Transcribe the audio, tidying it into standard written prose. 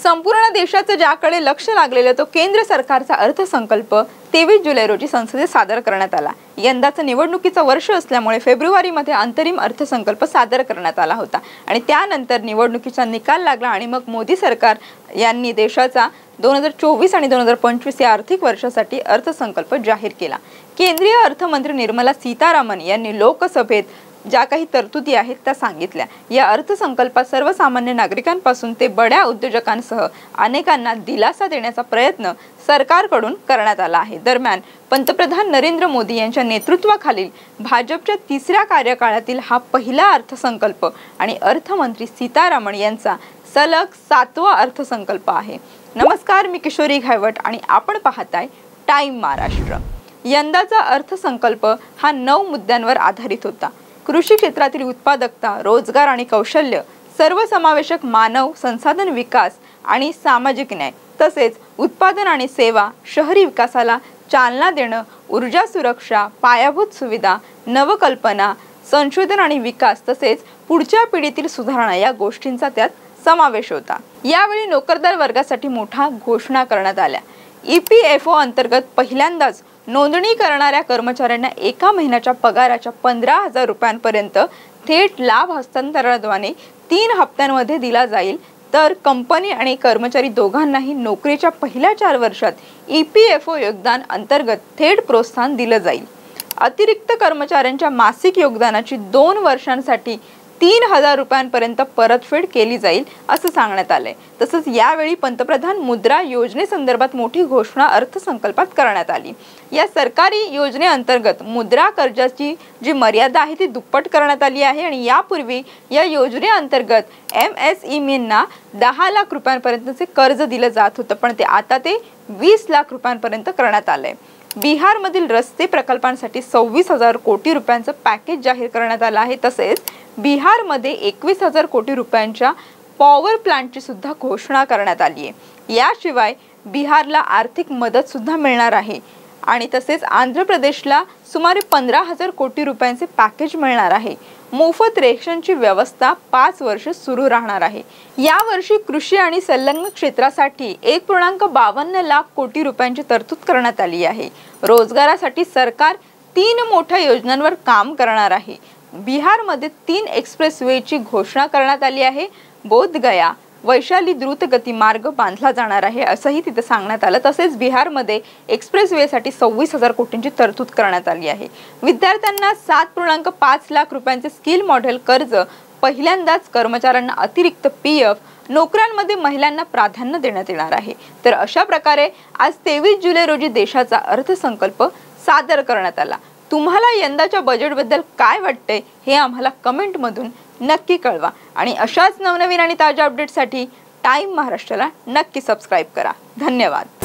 संपूर्ण देशाचं ज्याकडे लक्ष लागलेलं तो केंद्र सरकारचा अर्थसंकल्प 23 जुलै रोजी संसदेत सादर करण्यात आला। यंदाचं निवडणुकीचं वर्ष असल्यामुळे फेब्रुवारीमध्ये अंतरिम अर्थसंकल्प सादर करण्यात आला होता आणि त्यानंतर निवडणुकीचा निकाल लागला आणि मग मोदी सरकार यांनी देशाचा 2024 आणि 2025 या आर्थिक वर्षासाठी अर्थसंकल्प जाहीर केला। केंद्रीय अर्थमंत्री निर्मला सीतारामन यांनी लोकसभेत ज्या काही तरतुदी आहेत त्या सांगितल्या। या अर्थसंकल्पात सर्वसामान्य नागरिकांपासून ते बड्या उद्योजकांसह अनेकांना दिलासा देण्याचा प्रयत्न सरकारकडून करण्यात आला आहे। दरम्यान पंतप्रधान नरेंद्र मोदी यांच्या नेतृत्वाखालील भाजपच्या तिसऱ्या कार्यकाळातील हा पहिला अर्थसंकल्प आणि अर्थमंत्री सीतारामन यांचा सलग 7वा अर्थसंकल्प आहे। नमस्कार, मी किशोरी घायवट आणि आपण पाहताय टाइम महाराष्ट्र। यंदाचा अर्थसंकल्प हा 9 मुद्द्यांवर आधारित होता। कृषी क्षेत्रातील उत्पादकता, रोजगार आणि कौशल्य, सर्वसमावेशक मानव संसाधन विकास आणि सामाजिक न्याय, तसेच उत्पादन आणि सेवा, शहरी विकासाला चालना देणं, ऊर्जा सुरक्षा, पायाभूत सुविधा, नवकल्पना, संशोधन आणि विकास तसेच पुढच्या पिढीतील सुधारणा या गोष्टींचा त्यात समावेश होता। यावेळी नोकरदार वर्गासाठी मोठ्या घोषणा करण्यात आल्या। EPFO अंतर्गत पहिल्यांदाच नोंदणी करणाऱ्या कर्मचाऱ्यांना एका महिन्याच्या पगाराच्या 15,000 रुपयांपर्यंत थेट लाभ हस्तांतरणाद्वारे 3 हप्त्यांमध्ये दिला जाईल, तर कंपनी आणि कर्मचारी दोघांनाही नोकरीच्या पहिल्या 4 वर्षात EPFO योगदान अंतर्गत थेट प्रोत्साहन दिलं जाईल। अतिरिक्त कर्मचाऱ्यांच्या मासिक योगदानाची 2 वर्षांसाठी 3,000 रुपयांपर्यंत परतफेड केली जाईल असं सांगण्यात आलंय। तसंच यावेळी पंतप्रधान मुद्रा योजनेसंदर्भात मोठी घोषणा अर्थसंकल्पात करण्यात आली। या सरकारी योजनेअंतर्गत मुद्रा कर्जाची जी मर्यादा आहे ती दुप्पट करण्यात आली आहे आणि यापूर्वी या योजनेअंतर्गत MSMEंना 10 लाख रुपयांपर्यंतचे कर्ज दिलं जात होतं, पण आता ते 20 लाख रुपयांपर्यंत करण्यात आलंय। बिहारमधील रस्ते प्रकल्पांसाठी 26,000 कोटी रुपयांचं पॅकेज जाहीर करण्यात आलं आहे। तसेच बिहारमध्ये 21,000 कोटी रुपयांच्या पॉवर प्लांटची सुद्धा घोषणा करण्यात आली आहे। याशिवाय बिहारला आर्थिक मदत सुद्धा मिळणार आहे आणि तसेच आंध्र प्रदेशला सुमारे 15,000 कोटी रुपयांचे पॅकेज मिळणार आहे। मोफत रेशनची व्यवस्था 5 वर्ष सुरू राहणार आहे। यावर्षी कृषी आणि संलग्न क्षेत्रासाठी 1.52 लाख कोटी रुपयांची तरतूद करण्यात आली आहे। रोजगारासाठी सरकार 3 मोठ्या योजनांवर काम करणार आहे। बिहारमध्ये 3 एक्सप्रेसवेची घोषणा करण्यात आली आहे। बोधगया वैशाली द्रुतगती मार्ग बांधला जाणार आहे असंही तिथे सांगण्यात आलं। तसेच बिहारमध्ये एक्सप्रेसवेसाठी 26,000 कोटींची तरतूद करण्यात आली आहे। विद्यार्थ्यांना 7.5 लाख रुपयांचे स्किल मॉडेल कर्ज, पहिल्यांदाच कर्मचाऱ्यांना अतिरिक्त PF, नोकऱ्यांमध्ये महिलांना प्राधान्य देण्यात येणार आहे। तर अशा प्रकारे आज 23 जुलै रोजी देशाचा अर्थसंकल्प सादर करण्यात आला। तुम्हाला यंदाच्या बजेटबद्दल काय वाटते हे आम्हाला कमेंटमधून नक्की कळवा आणि अशाच नवनवीन आणि ताज्या अपडेट्ससाठी टाइम महाराष्ट्राला नक्की सबस्क्राइब करा। धन्यवाद।